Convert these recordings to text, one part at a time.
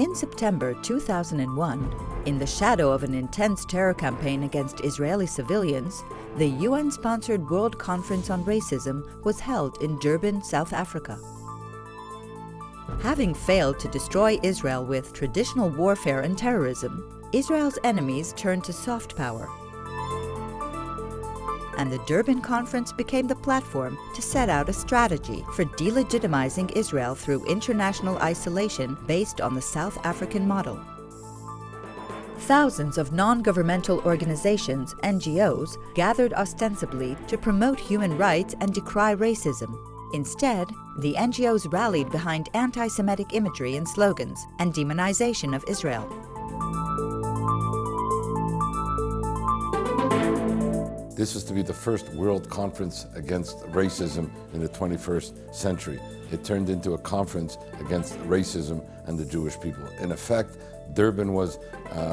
In September 2001, in the shadow of an intense terror campaign against Israeli civilians, the UN-sponsored World Conference on Racism was held in Durban, South Africa. Having failed to destroy Israel with traditional warfare and terrorism, Israel's enemies turned to soft power. And the Durban Conference became the platform to set out a strategy for delegitimizing Israel through international isolation based on the South African model. Thousands of non-governmental organizations, NGOs, gathered ostensibly to promote human rights and decry racism. Instead, the NGOs rallied behind anti-Semitic imagery and slogans and demonization of Israel. This is to be the first world conference against racism in the 21st century. It turned into a conference against racism and the Jewish people. In effect, Durban was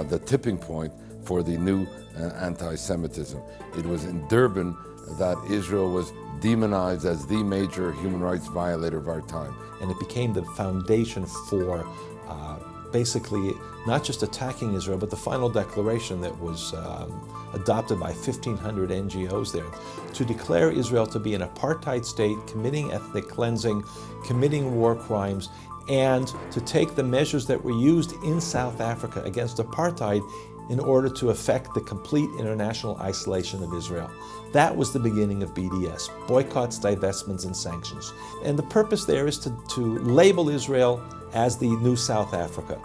the tipping point for the new anti-Semitism. It was in Durban that Israel was demonized as the major human rights violator of our time. And it became the foundation for basically not just attacking Israel, but the final declaration that was adopted by 1,500 NGOs there to declare Israel to be an apartheid state, committing ethnic cleansing, committing war crimes, and to take the measures that were used in South Africa against apartheid in order to effect the complete international isolation of Israel. That was the beginning of BDS, boycotts, divestments, and sanctions. And the purpose there is to label Israel as the new South Africa.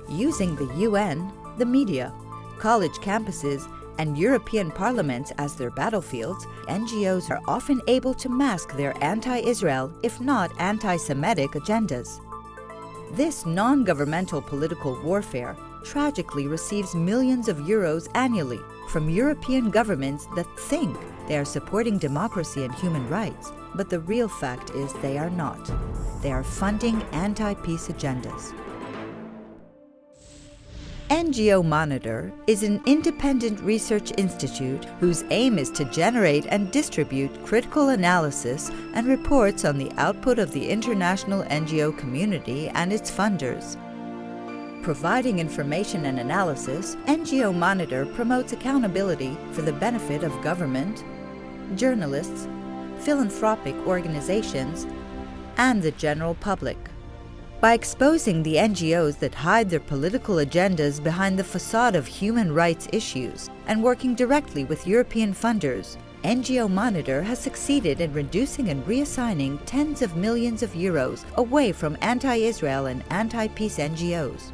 Using the UN, the media, college campuses, and European parliaments as their battlefields, NGOs are often able to mask their anti-Israel, if not anti-Semitic agendas. This non-governmental political warfare tragically receives millions of euros annually from European governments that think they are supporting democracy and human rights, but the real fact is they are not. They are funding anti-peace agendas. NGO Monitor is an independent research institute whose aim is to generate and distribute critical analysis and reports on the output of the international NGO community and its funders. Providing information and analysis, NGO Monitor promotes accountability for the benefit of government, journalists, philanthropic organizations, and the general public. By exposing the NGOs that hide their political agendas behind the facade of human rights issues and working directly with European funders, NGO Monitor has succeeded in reducing and reassigning tens of millions of euros away from anti-Israel and anti-peace NGOs.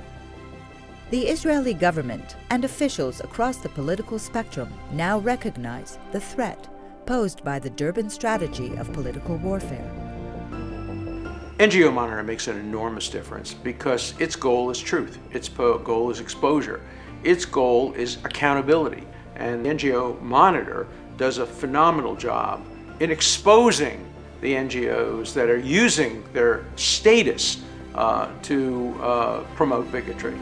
The Israeli government and officials across the political spectrum now recognize the threat posed by the Durban strategy of political warfare. NGO Monitor makes an enormous difference because its goal is truth, its goal is exposure, its goal is accountability. And NGO Monitor does a phenomenal job in exposing the NGOs that are using their status to promote bigotry.